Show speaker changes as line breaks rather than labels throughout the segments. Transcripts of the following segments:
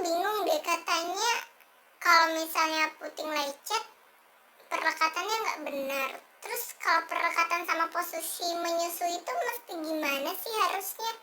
bingung deh, katanya kalau misalnya puting lecet perlekatannya nggak benar. Terus kalau perlekatan sama posisi menyusui itu mesti gimana sih harusnya?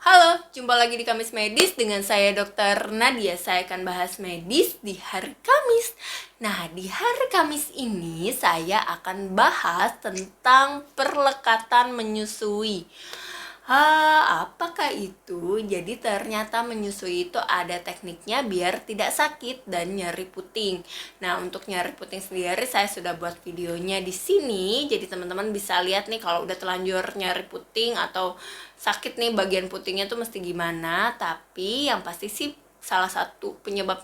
Halo, jumpa lagi di Kamis Medis dengan saya Dr. Nadia. Saya akan bahas medis di hari Kamis. Nah, di hari Kamis ini saya akan bahas tentang perlekatan menyusui. Apakah itu? Jadi ternyata menyusui itu ada tekniknya biar tidak sakit dan nyeri puting. Nah, untuk nyeri puting sendiri saya sudah buat videonya di sini. Jadi teman-teman bisa lihat nih kalau udah telanjur nyeri puting atau sakit nih bagian putingnya tuh mesti gimana. Tapi yang pasti sih salah satu penyebab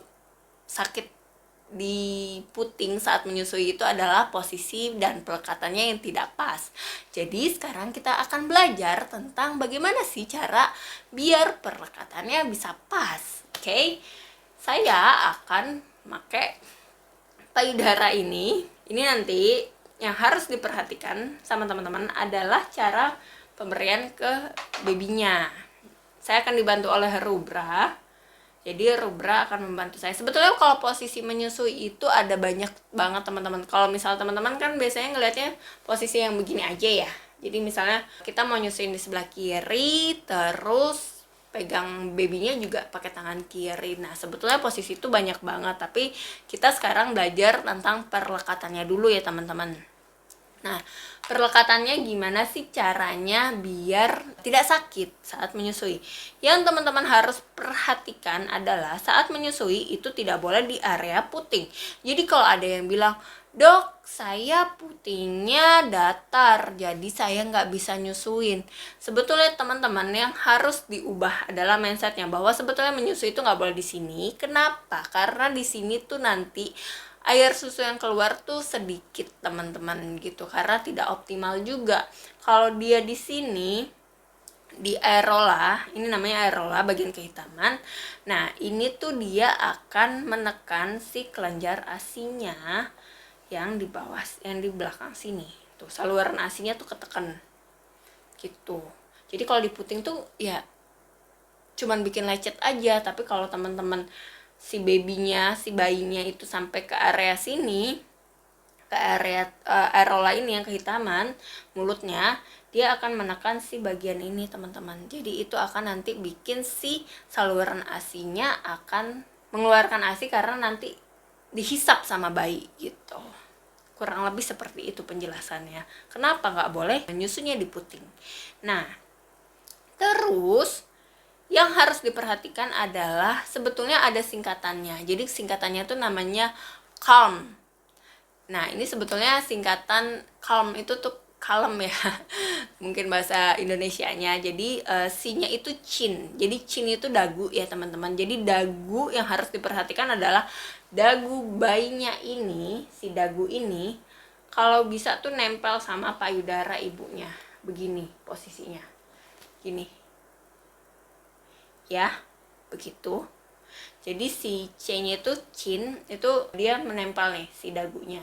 sakit di puting saat menyusui itu adalah posisi dan pelekatannya yang tidak pas. Jadi sekarang kita akan belajar tentang bagaimana sih cara biar pelekatannya bisa pas. Oke? Saya akan pakai payudara ini. Ini nanti yang harus diperhatikan sama teman-teman adalah cara pemberian ke babynya. Saya akan dibantu oleh Rubra. Jadi Rubra akan membantu saya. Sebetulnya kalau posisi menyusui itu ada banyak banget teman-teman. Kalau misal teman-teman kan biasanya ngelihatnya posisi yang begini aja ya. Jadi misalnya kita mau nyusuin di sebelah kiri, terus pegang babynya juga pakai tangan kiri. Nah, sebetulnya posisi itu banyak banget, tapi kita sekarang belajar tentang perlekatannya dulu ya teman-teman. Nah, perlekatannya gimana sih caranya biar tidak sakit saat menyusui? Yang teman-teman harus perhatikan adalah saat menyusui itu tidak boleh di area puting. Jadi kalau ada yang bilang, "Dok, saya putingnya datar, jadi saya nggak bisa nyusuin." Sebetulnya teman-teman yang harus diubah adalah mindsetnya bahwa sebetulnya menyusui itu nggak boleh di sini. Kenapa? Karena di sini tuh nanti air susu yang keluar tuh sedikit teman-teman gitu, karena tidak optimal juga. Kalau dia di sini di aerola, ini namanya aerola bagian kehitaman. Nah, ini tuh dia akan menekan si kelenjar asinya yang di bawah, yang di belakang sini. Tuh, saluran asinya tuh ketekan gitu. Jadi kalau di puting tuh ya cuman bikin lecet aja, tapi kalau teman-teman si bayinya itu sampai ke area sini, ke area aerola ini yang kehitaman mulutnya, dia akan menekan si bagian ini teman-teman. Jadi itu akan nanti bikin si saluran asinya akan mengeluarkan asi karena nanti dihisap sama bayi gitu. Kurang lebih seperti itu penjelasannya. Kenapa nggak boleh menyusunya di puting? Nah, terus yang harus diperhatikan adalah sebetulnya ada singkatannya. Jadi singkatannya tuh namanya calm. Nah, ini sebetulnya singkatan calm itu tuh kalem ya. Mungkin bahasa Indonesianya. Jadi C-nya itu chin. Jadi chin itu dagu ya, teman-teman. Jadi dagu yang harus diperhatikan adalah dagu bayinya ini, si dagu ini kalau bisa tuh nempel sama payudara ibunya. Begini posisinya. Gini. Ya, begitu. Jadi si C-nya itu chin, itu dia menempel nih si dagunya.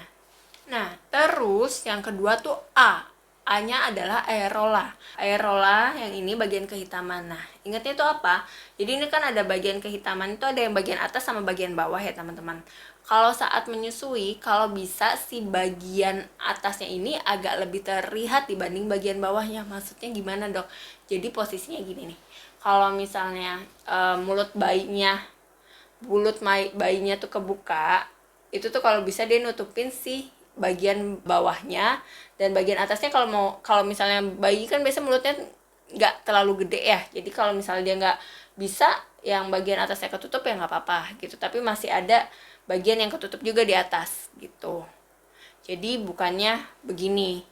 Nah, terus yang kedua tuh A. A-nya adalah aerola. Aerola yang ini bagian kehitaman. Nah, ingatnya itu apa? Jadi ini kan ada bagian kehitaman, itu ada yang bagian atas sama bagian bawah ya teman-teman. Kalau saat menyusui, kalau bisa si bagian atasnya ini agak lebih terlihat dibanding bagian bawahnya. Maksudnya gimana, Dok? Jadi posisinya gini nih. Kalau misalnya mulut bayinya tuh kebuka, itu tuh kalau bisa dia nutupin si bagian bawahnya, dan bagian atasnya kalau misalnya bayi kan biasa mulutnya nggak terlalu gede ya, jadi kalau misalnya dia nggak bisa yang bagian atasnya ketutup ya nggak apa-apa gitu, tapi masih ada bagian yang ketutup juga di atas gitu. Jadi bukannya begini,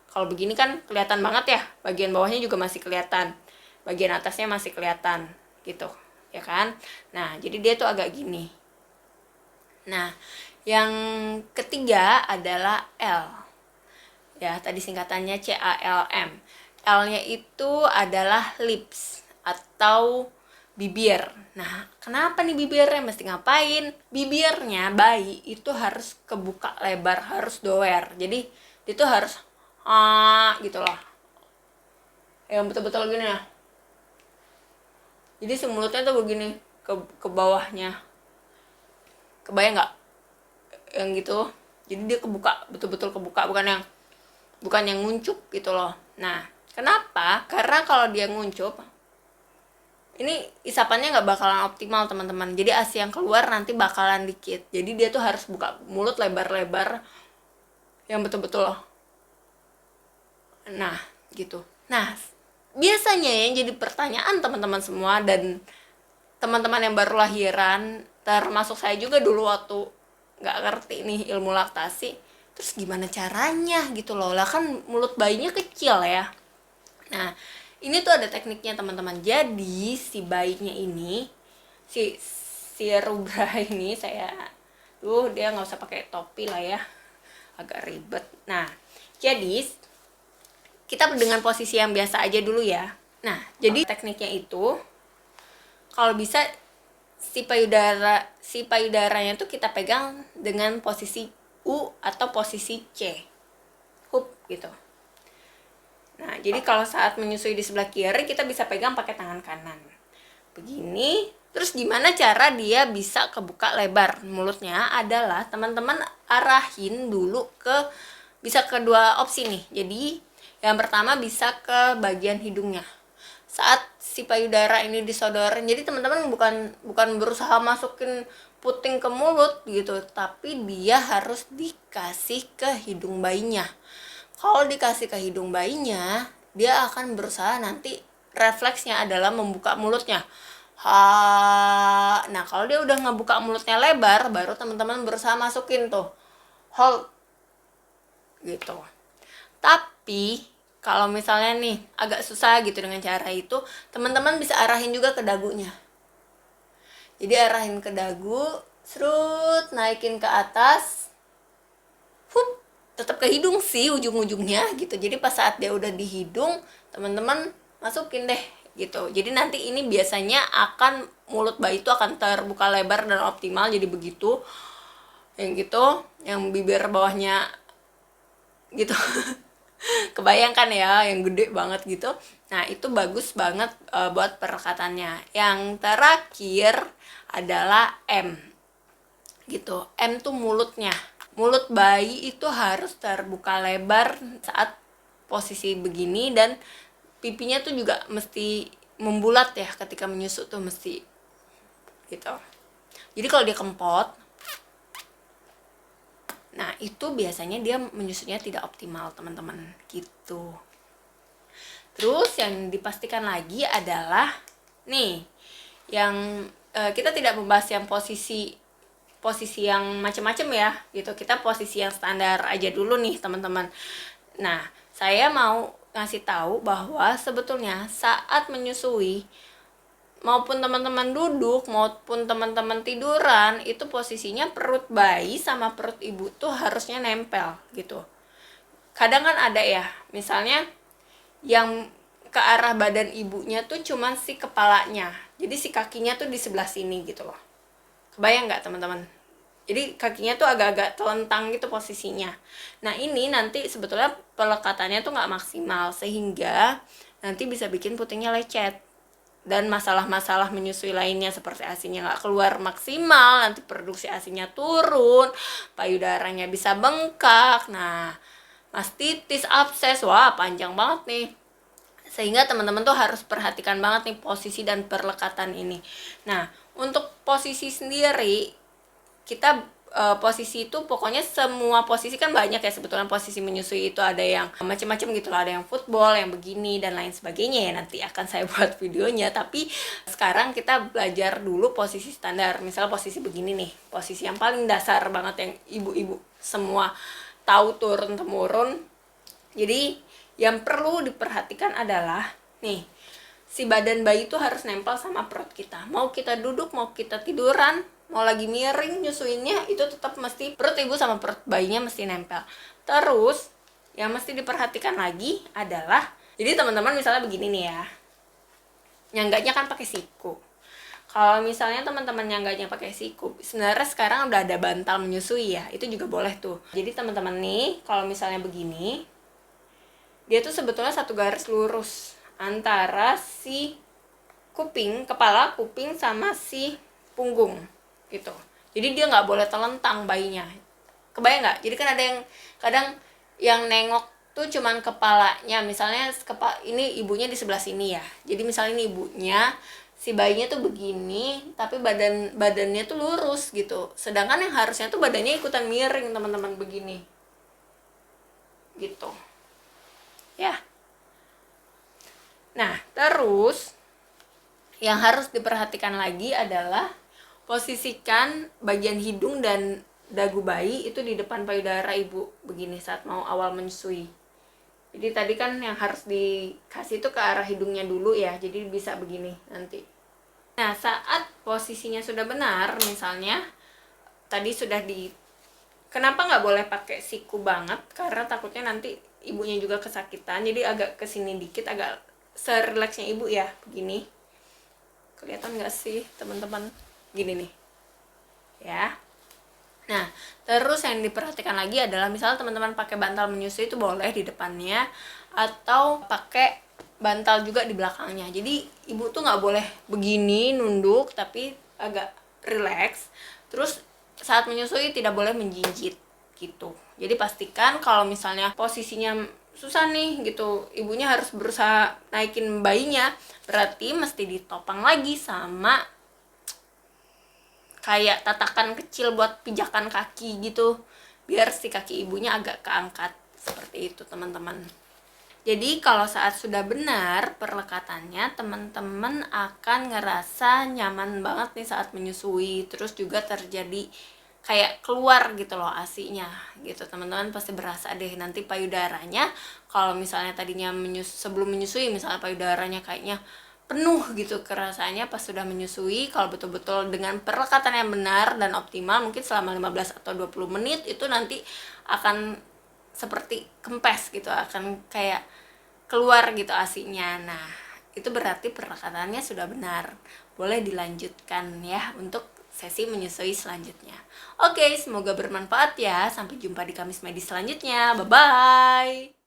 kalau begini kan kelihatan banget ya, bagian bawahnya juga masih kelihatan, bagian atasnya masih kelihatan gitu ya kan. Nah, jadi dia tuh agak gini. Nah, yang ketiga adalah L. Ya, tadi singkatannya CALM. L-nya itu adalah lips atau bibir. Nah, kenapa nih bibirnya mesti ngapain? Bibirnya bayi itu harus kebuka lebar, harus doer. Jadi itu harus gitu loh. Yang betul-betul gini ya. Jadi si mulutnya tuh begini ke bawahnya. Kebayang nggak? Yang gitu. Jadi dia kebuka, betul-betul kebuka, bukan yang nguncup gitu loh. Nah, kenapa? Karena kalau dia nguncup, ini isapannya nggak bakalan optimal teman-teman. Jadi ASI yang keluar nanti bakalan dikit. Jadi dia tuh harus buka mulut lebar-lebar yang betul-betul loh. Nah, gitu. Nah, biasanya yang jadi pertanyaan teman-teman semua dan teman-teman yang baru lahiran, termasuk saya juga dulu waktu nggak ngerti nih ilmu laktasi, terus gimana caranya gitu loh, lah kan mulut bayinya kecil ya. Nah, ini tuh ada tekniknya teman-teman. Jadi si bayinya ini, si rubra ini, dia nggak usah pakai topi lah ya, agak ribet. Nah, jadi kita dengan posisi yang biasa aja dulu ya. Nah, jadi tekniknya itu kalau bisa si payudaranya tuh kita pegang dengan posisi U atau posisi C, hup gitu. Nah, jadi kalau saat menyusui di sebelah kiri kita bisa pegang pakai tangan kanan begini. Terus gimana cara dia bisa kebuka lebar mulutnya adalah teman-teman arahin dulu bisa kedua opsi nih. Jadi yang pertama bisa ke bagian hidungnya. Saat si payudara ini disodorin, jadi teman-teman bukan berusaha masukin puting ke mulut gitu, tapi dia harus dikasih ke hidung bayinya. Kalau dikasih ke hidung bayinya, dia akan berusaha nanti refleksnya adalah membuka mulutnya. Nah kalau dia udah ngebuka mulutnya lebar, baru teman-teman berusaha masukin tuh hold gitu. Tapi kalau misalnya nih agak susah gitu dengan cara itu, teman-teman bisa arahin juga ke dagunya. Jadi arahin ke dagu, serut, naikin ke atas, tetap ke hidung sih ujung-ujungnya gitu. Jadi pas saat dia udah di hidung, teman-teman masukin deh gitu. Jadi nanti ini biasanya mulut bayi itu akan terbuka lebar dan optimal, jadi begitu. Yang gitu, yang bibir bawahnya gitu. Kebayangkan ya, yang gede banget gitu. Nah, itu bagus banget buat perekatannya. Yang terakhir adalah M gitu. M tuh mulutnya. Mulut bayi itu harus terbuka lebar saat posisi begini, dan pipinya tuh juga mesti membulat ya ketika menyusu tuh mesti gitu. Jadi kalau dia kempot, nah itu biasanya dia menyusunya tidak optimal teman-teman gitu. Terus yang dipastikan lagi adalah nih, yang kita tidak membahas yang posisi yang macam-macam ya gitu. Kita posisi yang standar aja dulu nih teman-teman. Nah, saya mau ngasih tahu bahwa sebetulnya saat menyusui, maupun teman-teman duduk maupun teman-teman tiduran, itu posisinya perut bayi sama perut ibu tuh harusnya nempel gitu. Kadang kan ada ya, misalnya yang ke arah badan ibunya tuh cuman si kepalanya, jadi si kakinya tuh di sebelah sini gitu loh. Kebayang nggak teman-teman? Jadi kakinya tuh agak-agak telentang gitu posisinya. Nah ini nanti sebetulnya pelekatannya tuh nggak maksimal, sehingga nanti bisa bikin putingnya lecet. Dan masalah-masalah menyusui lainnya seperti ASINya nggak keluar maksimal, nanti produksi ASINya turun, payudaranya bisa bengkak, nah mastitis, abses, wah panjang banget nih. Sehingga teman-teman tuh harus perhatikan banget nih posisi dan perlekatan ini. Nah, untuk posisi sendiri, kita posisi itu pokoknya semua posisi kan banyak ya sebetulnya. Posisi menyusui itu ada yang macam-macam gitu loh, ada yang football, yang begini dan lain sebagainya ya, nanti akan saya buat videonya. Tapi sekarang kita belajar dulu posisi standar. Misalnya posisi begini nih, posisi yang paling dasar banget yang ibu-ibu semua tahu turun-temurun. Jadi yang perlu diperhatikan adalah nih, si badan bayi itu harus nempel sama perut kita. Mau kita duduk, mau kita tiduran, mau lagi miring nyusuinnya, itu tetap mesti perut ibu sama perut bayinya mesti nempel. Terus yang mesti diperhatikan lagi adalah Jadi teman-teman misalnya begini nih ya, nyangganya kan pakai siku. Kalau misalnya teman-teman nyangganya pakai siku, sebenarnya sekarang udah ada bantal menyusui ya, itu juga boleh tuh. Jadi teman-teman nih, kalau misalnya begini, dia tuh sebetulnya satu garis lurus antara si kuping, kepala, kuping sama si punggung gitu. Jadi dia nggak boleh telentang bayinya. Kebayang nggak? Jadi kan ada yang kadang yang nengok tuh cuman kepalanya, misalnya ini ibunya di sebelah sini ya. Jadi misalnya ini ibunya, si bayinya tuh begini, tapi badannya tuh lurus gitu. Sedangkan yang harusnya tuh badannya ikutan miring teman-teman begini, gitu. Ya. Nah, terus yang harus diperhatikan lagi adalah posisikan bagian hidung dan dagu bayi itu di depan payudara ibu begini saat mau awal menyusui. Jadi tadi kan yang harus dikasih itu ke arah hidungnya dulu ya, jadi bisa begini nanti. Nah, saat posisinya sudah benar, misalnya tadi sudah kenapa nggak boleh pakai siku banget? Karena takutnya nanti ibunya juga kesakitan, jadi agak kesini dikit, agak serileksnya ibu ya, begini. Kelihatan nggak sih teman-teman? Gini nih, ya. Nah, terus yang diperhatikan lagi adalah misalnya teman-teman pakai bantal menyusui itu boleh di depannya atau pakai bantal juga di belakangnya. Jadi ibu tuh nggak boleh begini nunduk tapi agak relax. Terus saat menyusui tidak boleh menjinjit gitu. Jadi pastikan kalau misalnya posisinya susah nih gitu, ibunya harus berusaha naikin bayinya, berarti mesti ditopang lagi sama kayak tatakan kecil buat pijakan kaki gitu, biar si kaki ibunya agak keangkat seperti itu teman-teman. Jadi kalau saat sudah benar perlekatannya, teman-teman akan ngerasa nyaman banget nih saat menyusui. Terus juga terjadi kayak keluar gitu loh asinya gitu. Teman-teman pasti berasa deh nanti payudaranya, kalau misalnya tadinya sebelum menyusui misalnya payudaranya kayaknya penuh gitu kerasanya pas sudah menyusui, kalau betul-betul dengan perlekatan yang benar dan optimal mungkin selama 15 atau 20 menit itu nanti akan seperti kempes gitu, akan kayak keluar gitu asinya. Nah, itu berarti perlekatannya sudah benar. Boleh dilanjutkan ya untuk sesi menyusui selanjutnya. Oke, semoga bermanfaat ya. Sampai jumpa di Kamis Medis selanjutnya. Bye-bye.